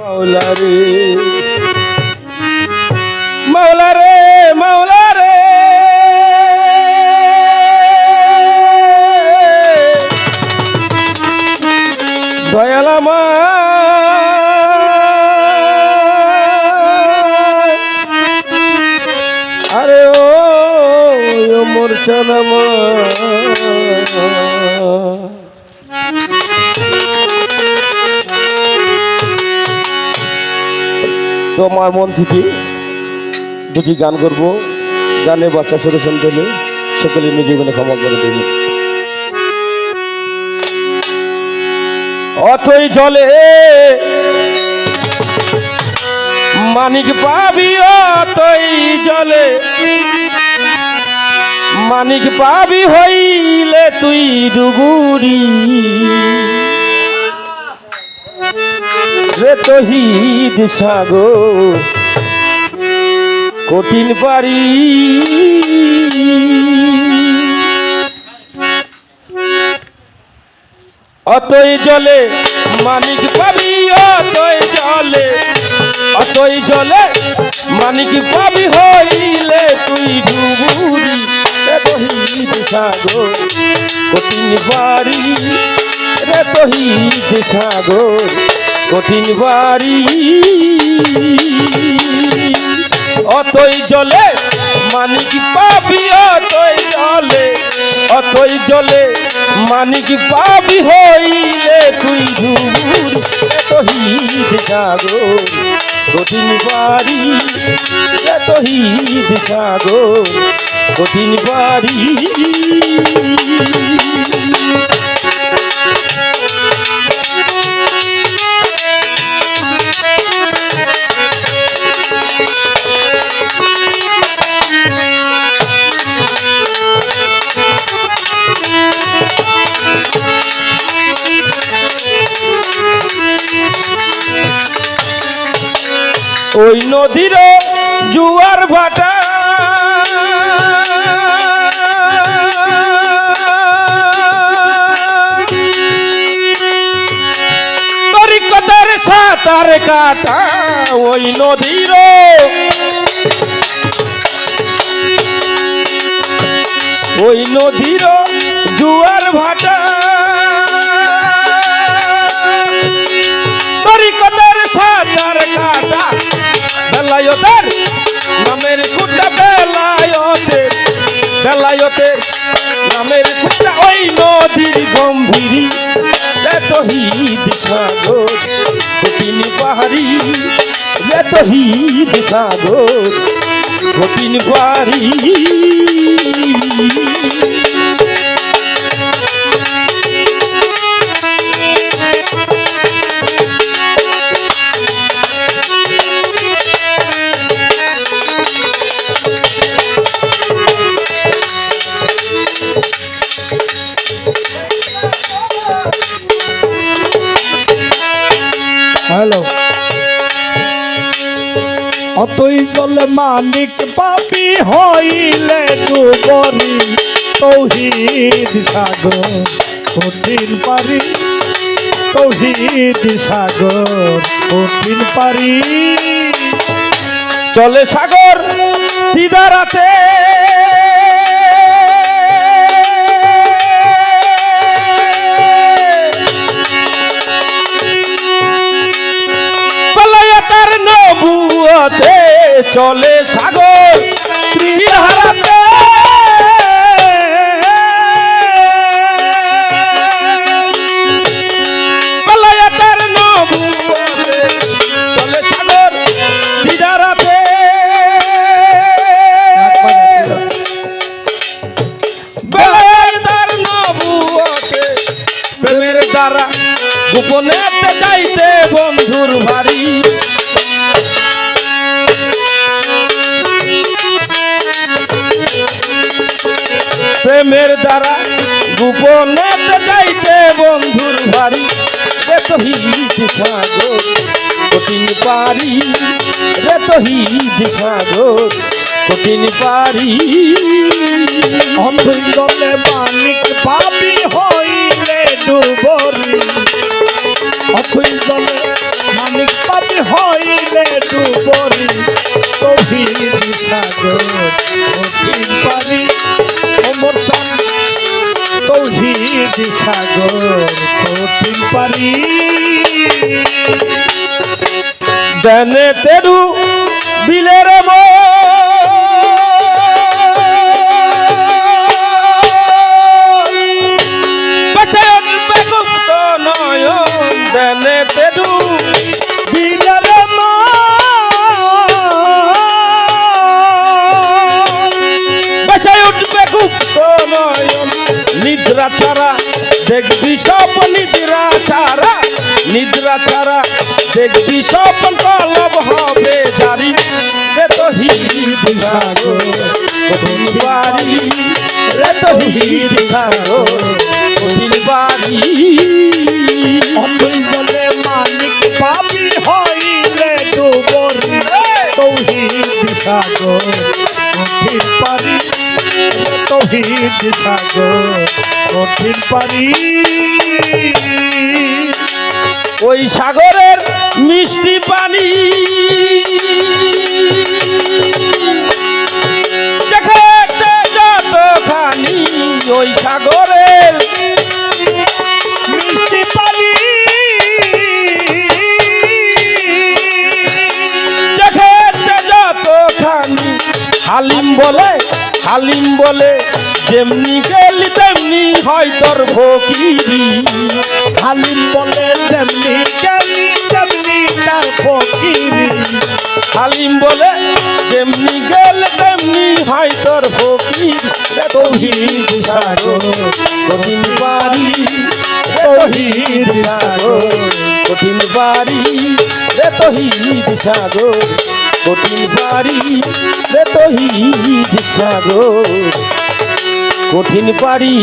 मौला रे मौला रे मौला रे दयाल अरे ओ मोर चनम তোমার মন থেকে দুটি গান করব, গানে বাচ্চা সলিউশন দিলে সকলে নিজে জীবনে ক্ষমা করে দেবে। অতই জলে মানিক পাবি, অতই জলে মানিক পাবি, হইলে তুই ডুবুরি রে তহিদ সাগর কঠিন পারি। অতই জলে মানিক পাবি, অতই জলে অতই জলে মানিক পাবি, হইলে তুই ডুবুরি রে তহিদ সাগর কঠিন পারি রে তহিদ সাগর কঠিন বাড়ি। অতই জলে মানিক পাবি, অতই জলে অতই জলে মানিক পাবি, হইলে তুই ডুবুর তহিদ সাগর কঠিন বাড়ি তহিদ সাগর কঠিন বাড়ি। ওই নদীর জুয়ার ভাটা তরিকতের সাঁতার কাটা, ওই নদীর ওই নদীর জুয়ার ভাটা তরিকতের সাঁতার কাটা, বেলায়তের নামের কুটা, বেলায়তের বেলায়তের নামের কুটা, ওই নদীর গম্ভীরি রে তহিদ সাগর কঠিন পাহাড়ি রে তহিদ সাগর কঠিন পাহাড়ি। হ্যালো, অতই জলে মানিক পাবি, হইলে ডুবুরি তৌহিদ সাগর কঠিন পারি তৌহিদ সাগর কঠিন পারি। চলে সাগর দিদারাতে বেলায়েতের নবুয়তে, চলে সাগর ত্রিহারাতে বেলায়েতের নবুয়তে, চলে সাগর দিদারাতে বেলায়েতের নবুয়তে, প্রেমের দ্বারা গোপনে যাইতে বন্ধুর বাড়ি, প্রেমের দ্বারা গোপনে যাইতে বন্ধুর বাড়ি রে তহিদ সাগর কঠিন পারি রে তহিদ সাগর কঠিন পারি। অতই জলে মানিক পাবি, হইলে ডুবুরি অতই জলে মানিক পাবি, সাগর কঠিন পারি ওমর প্রাণ তৌহিদ সাগর কঠিন পারি দেনে তেরু বিলের গুপ্ত নয়ন দেনে তেরু বিলের বেঁচে উঠবে গুপ্ত নয়ন নিদ্রা ছাড়া দেখবি স্বপ্ন নিদ্রা ছাড়া দেখবি স্বপ্ন কলব হবে জারি রে তহিদ সাগর কঠিন বাড়ি রে তহিদ সাগর কঠিন বাড়ি অতই জলে মানিক পাপি হইলে ডুবরি তৌহিদ সাগর কঠিন পারি তৌহিদ সাগর কঠিন পারি ওই সাগরের মিষ্টি পানি দেখেছে যতখানি ওই সাগরের মিষ্টি পানি দেখেছে যতখানি হালিম বলে যেমনি গেলি তেমনি হয় তোর ফকিরি হালিম বলে যেমনি গেলি তেমনি তার ফকিরি হালিম বলে যেমনি গেলে তেমনি হয় তোর ফকির রে তৌহিদ সাগর কঠিন বাড়ি রে তৌহিদ সাগর কঠিন বাড়ি রে তৌহিদ সাগর কঠিন বাড়ি রে তৌহিদ সাগর কঠিন বাড়ি